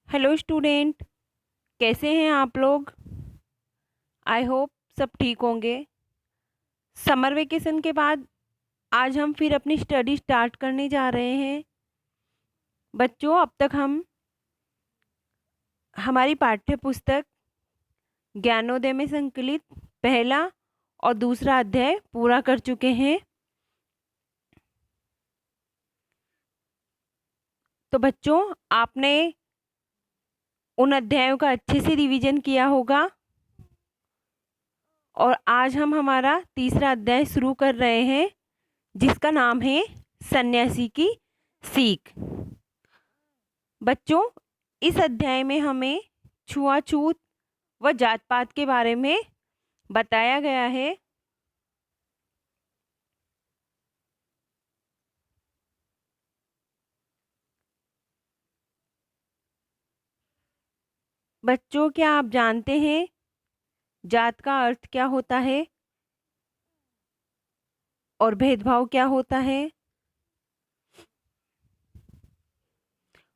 Hello student, कैसे हैं आप लोग। आई होप सब ठीक होंगे। समर वेकेशन के बाद आज हम फिर अपनी स्टडी स्टार्ट करने जा रहे हैं। बच्चों, अब तक हम हमारी पाठ्य पुस्तक ज्ञानोदय में संकलित पहला और दूसरा अध्याय पूरा कर चुके हैं। तो बच्चों, आपने उन अध्यायों का अच्छे से रिवीजन किया होगा और आज हम हमारा तीसरा अध्याय शुरू कर रहे हैं, जिसका नाम है सन्यासी की सीख। बच्चों, इस अध्याय में हमें छुआछूत व जात पात के बारे में बताया गया है। बच्चों, क्या आप जानते हैं जात का अर्थ क्या होता है और भेदभाव क्या होता है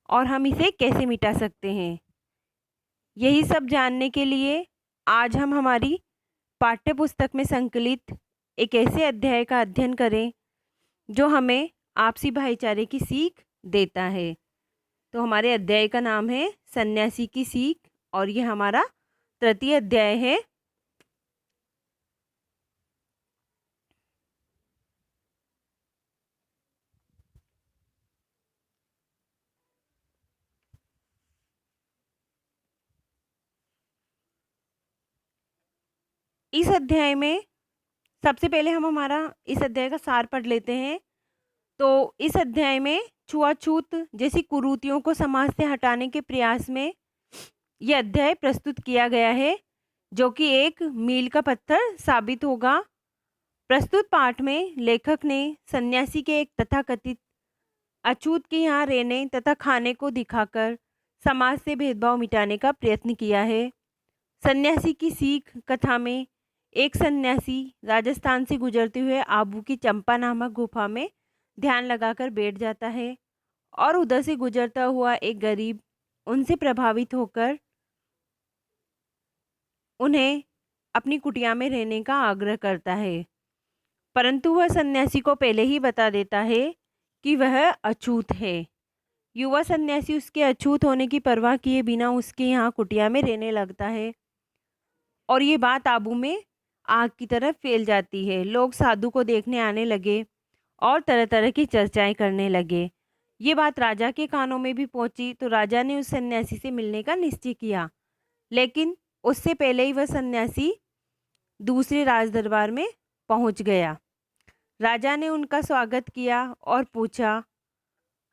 और हम इसे कैसे मिटा सकते हैं? यही सब जानने के लिए आज हम हमारी पाठ्य पुस्तक में संकलित एक ऐसे अध्याय का अध्ययन करें जो हमें आपसी भाईचारे की सीख देता है। तो हमारे अध्याय का नाम है सन्यासी की सीख और ये हमारा तृतीय अध्याय है। इस अध्याय में सबसे पहले हम हमारा इस अध्याय का सार पढ़ लेते हैं। तो इस अध्याय में छुआछूत जैसी कुरीतियों को समाज से हटाने के प्रयास में यह अध्याय प्रस्तुत किया गया है, जो कि एक मील का पत्थर साबित होगा। प्रस्तुत पाठ में लेखक ने सन्यासी के एक तथाकथित अछूत के यहाँ रहने तथा खाने को दिखाकर समाज से भेदभाव मिटाने का प्रयत्न किया है। सन्यासी की सीख कथा में एक सन्यासी राजस्थान से गुजरते हुए आबू की चंपा नामक गुफा में ध्यान लगाकर बैठ जाता है और उधर से गुजरता हुआ एक गरीब उनसे प्रभावित होकर उन्हें अपनी कुटिया में रहने का आग्रह करता है, परंतु वह सन्यासी को पहले ही बता देता है कि वह अछूत है। युवा सन्यासी उसके अछूत होने की परवाह किए बिना उसके यहाँ कुटिया में रहने लगता है और ये बात आबू में आग की तरह फैल जाती है। लोग साधु को देखने आने लगे और तरह तरह की चर्चाएं करने लगे। ये बात राजा के कानों में भी पहुंची तो राजा ने उस सन्यासी से मिलने का निश्चय किया, लेकिन उससे पहले ही वह सन्यासी दूसरे राज दरबार में पहुंच गया। राजा ने उनका स्वागत किया और पूछा,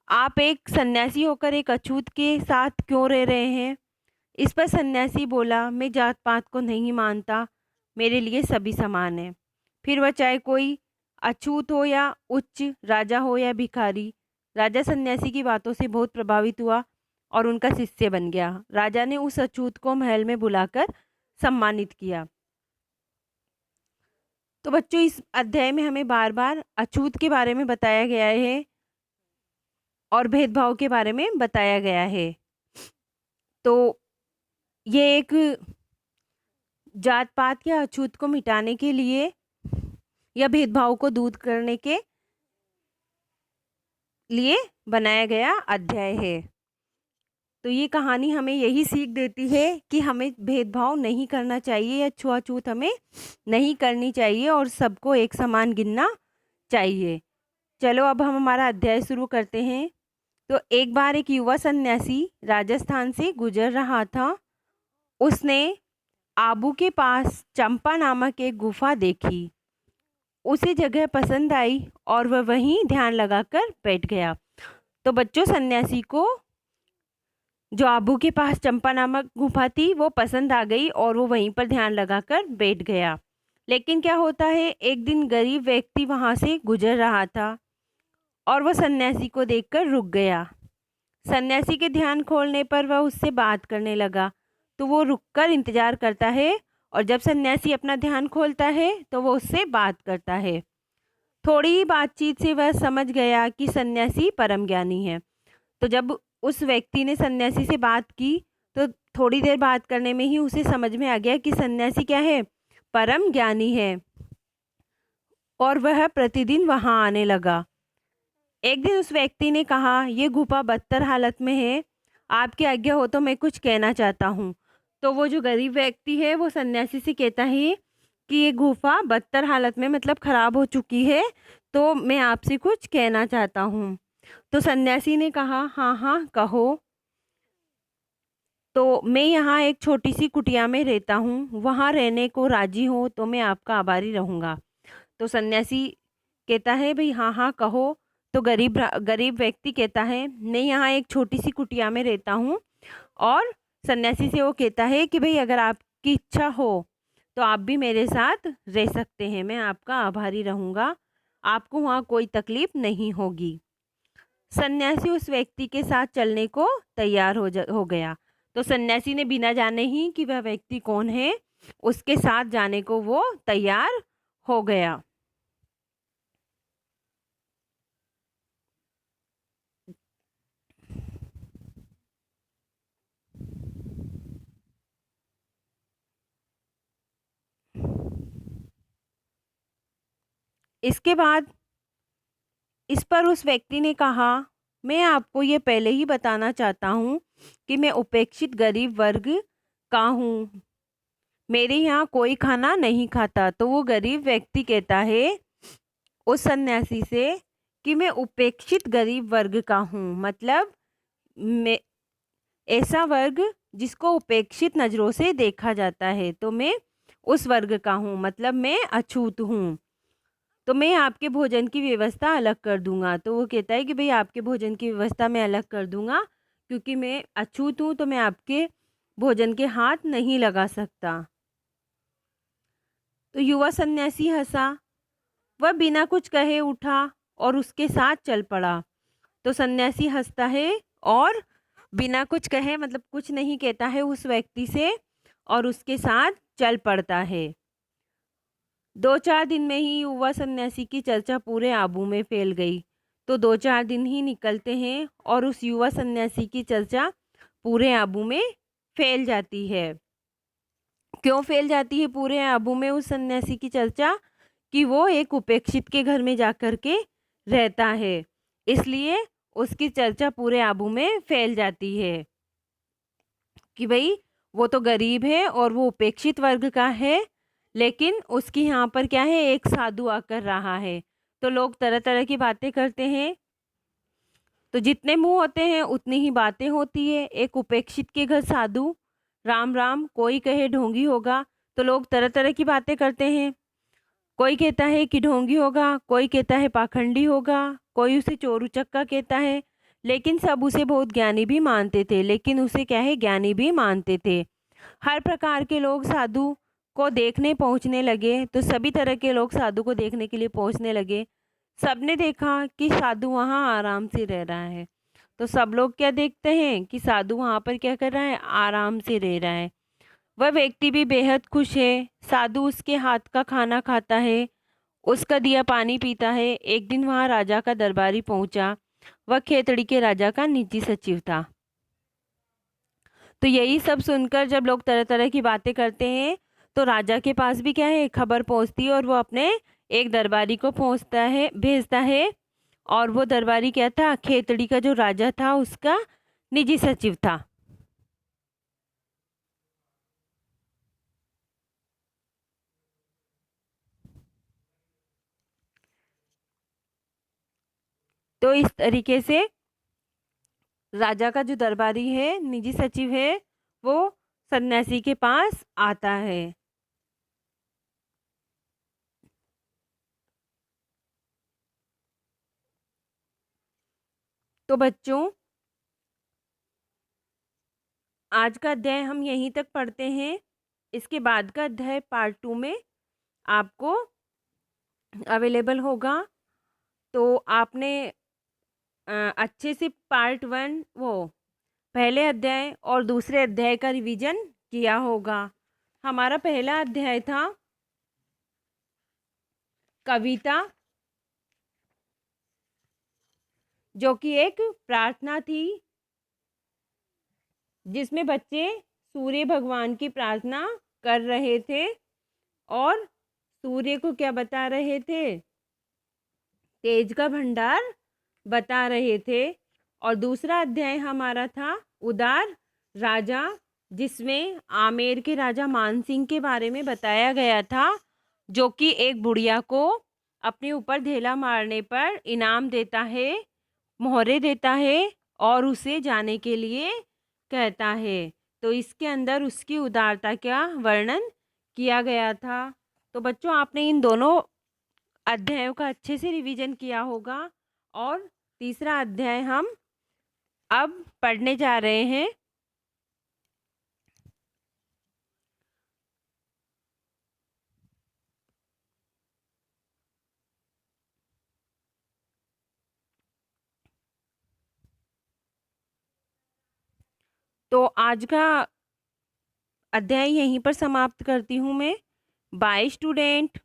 आप एक सन्यासी होकर एक अछूत के साथ क्यों रह रहे हैं? इस पर सन्यासी बोला, मैं जात पात को नहीं मानता, मेरे लिए सभी समान है। फिर वह चाहे कोई अछूत हो या उच्च, राजा हो या भिखारी। राजा सन्यासी की बातों से बहुत प्रभावित हुआ और उनका शिष्य बन गया। राजा ने उस अछूत को महल में बुलाकर सम्मानित किया। तो बच्चों, इस अध्याय में हमें बार बार अछूत के बारे में बताया गया है और भेदभाव के बारे में बताया गया है। तो ये एक जात पात या अछूत को मिटाने के लिए या भेदभाव को दूर करने के लिए बनाया गया अध्याय है। तो ये कहानी हमें यही सीख देती है कि हमें भेदभाव नहीं करना चाहिए या छुआछूत हमें नहीं करनी चाहिए और सबको एक समान गिनना चाहिए। चलो अब हम हमारा अध्याय शुरू करते हैं। तो एक बार एक युवा सन्यासी राजस्थान से गुजर रहा था। उसने आबू के पास चंपा नामक एक गुफा देखी। उसे जगह पसंद आई और वह वहीं ध्यान लगाकर बैठ गया। तो बच्चों, सन्यासी को जो आबू के पास चंपा नामक गुफा थी वो पसंद आ गई और वो वहीं पर ध्यान लगाकर बैठ गया। लेकिन क्या होता है, एक दिन गरीब व्यक्ति वहाँ से गुजर रहा था और वह सन्यासी को देखकर रुक गया। सन्यासी के ध्यान खोलने पर वह उससे बात करने लगा, तो वो रुककर इंतजार करता है और जब सन्यासी अपना ध्यान खोलता है तो वो उससे बात करता है। थोड़ी ही बातचीत से वह समझ गया कि सन्यासी परम ज्ञानी है। तो जब उस व्यक्ति ने सन्यासी से बात की तो थोड़ी देर बात करने में ही उसे समझ में आ गया कि सन्यासी क्या है, परम ज्ञानी है, और वह प्रतिदिन वहां आने लगा। एक दिन उस व्यक्ति ने कहा, ये गुफा बदतर हालत में है, आपकी आज्ञा हो तो मैं कुछ कहना चाहता हूँ। तो वो जो गरीब व्यक्ति है वो सन्यासी से कहता है कि ये गुफा बदतर हालत में मतलब खराब हो चुकी है, तो मैं आपसे कुछ कहना चाहता हूँ। तो सन्यासी ने कहा, हाँ हाँ कहो। तो मैं यहाँ एक छोटी सी कुटिया में रहता हूँ, वहाँ रहने को राजी हो तो मैं आपका आभारी रहूँगा। तो सन्यासी कहता है, भाई हाँ हाँ कहो। तो गरीब व्यक्ति कहता है, मैं यहाँ एक छोटी सी कुटिया में रहता हूँ, और सन्यासी से वो कहता है कि भाई अगर आपकी इच्छा हो तो आप भी मेरे साथ रह सकते हैं, मैं आपका आभारी रहूँगा, आपको वहाँ कोई तकलीफ नहीं होगी। सन्यासी उस व्यक्ति के साथ चलने को तैयार हो गया। तो सन्यासी ने बिना जाने ही कि वह व्यक्ति कौन है, उसके साथ जाने को वो तैयार हो गया। इसके बाद इस पर उस व्यक्ति ने कहा, मैं आपको ये पहले ही बताना चाहता हूँ कि मैं उपेक्षित गरीब वर्ग का हूँ, मेरे यहाँ कोई खाना नहीं खाता। तो वो गरीब व्यक्ति कहता है उस सन्यासी से कि मैं उपेक्षित गरीब वर्ग का हूँ, मतलब मैं ऐसा वर्ग जिसको उपेक्षित नज़रों से देखा जाता है, तो मैं उस वर्ग का हूँ, मतलब मैं अछूत हूँ। तो मैं आपके भोजन की व्यवस्था अलग कर दूंगा। तो वो कहता है कि भाई आपके भोजन की व्यवस्था मैं अलग कर दूंगा, क्योंकि मैं अछूत हूँ तो मैं आपके भोजन के हाथ नहीं लगा सकता। तो युवा सन्यासी हंसा, वह बिना कुछ कहे उठा और उसके साथ चल पड़ा। तो सन्यासी हंसता है और बिना कुछ कहे मतलब कुछ नहीं कहता है उस व्यक्ति से, और उसके साथ चल पड़ता है। 2-4 दिन में ही युवा सन्यासी की चर्चा पूरे आबू में फैल गई। तो 2-4 दिन ही निकलते हैं और उस युवा सन्यासी की चर्चा पूरे आबू में फैल जाती है। क्यों फैल जाती है पूरे आबू में उस सन्यासी की चर्चा? कि वो एक उपेक्षित के घर में जाकर के रहता है, इसलिए उसकी चर्चा पूरे आबू में फैल जाती है कि भाई वो तो गरीब है और वो उपेक्षित वर्ग का है, लेकिन उसकी यहाँ पर क्या है, एक साधु आकर रहा है। तो लोग तरह तरह की बातें करते हैं, तो जितने मुंह होते हैं उतनी ही बातें होती है। एक उपेक्षित के घर साधु, राम राम, कोई कहे ढोंगी होगा, तो लोग तरह तरह की बातें करते हैं। कोई कहता है कि ढोंगी होगा, कोई कहता है पाखंडी होगा, कोई उसे चोर उचक्का कहता है, लेकिन सब उसे बहुत ज्ञानी भी मानते थे, लेकिन उसे क्या है, ज्ञानी भी मानते थे। हर प्रकार के लोग साधु को देखने पहुंचने लगे, तो सभी तरह के लोग साधु को देखने के लिए पहुंचने लगे। सबने देखा कि साधु वहाँ आराम से रह रहा है, तो सब लोग क्या देखते हैं कि साधु वहाँ पर क्या कर रहा है, आराम से रह रहा है। वह व्यक्ति भी बेहद खुश है, साधु उसके हाथ का खाना खाता है, उसका दिया पानी पीता है। एक दिन वहाँ राजा का दरबारी पहुंचा, वह खेतड़ी के राजा का निजी सचिव था। तो यही सब सुनकर जब लोग तरह तरह की बातें करते हैं, तो राजा के पास भी क्या है, खबर पहुंचती है, और वो अपने एक दरबारी को पहुंचता है, भेजता है। और वो दरबारी क्या था, खेतड़ी का जो राजा था उसका निजी सचिव था। तो इस तरीके से राजा का जो दरबारी है, निजी सचिव है, वो सन्यासी के पास आता है। तो बच्चों, आज का अध्याय हम यहीं तक पढ़ते हैं। इसके बाद का अध्याय पार्ट 2 में आपको अवेलेबल होगा। तो आपने अच्छे से पार्ट 1 वो पहले अध्याय और दूसरे अध्याय का रिवीजन किया होगा। हमारा पहला अध्याय था कविता, जो कि एक प्रार्थना थी जिसमें बच्चे सूर्य भगवान की प्रार्थना कर रहे थे और सूर्य को क्या बता रहे थे? तेज का भंडार बता रहे थे। और दूसरा अध्याय हमारा था उदार राजा, जिसमें आमेर के राजा मानसिंह के बारे में बताया गया था, जो कि एक बुढ़िया को अपने ऊपर ढेला मारने पर इनाम देता है, मोहरे देता है और उसे जाने के लिए कहता है। तो इसके अंदर उसकी उदारता का वर्णन किया गया था। तो बच्चों, आपने इन दोनों अध्यायों का अच्छे से रिवीजन किया होगा और तीसरा अध्याय हम अब पढ़ने जा रहे हैं। तो आज का अध्याय यहीं पर समाप्त करती हूँ मैं। Bye student.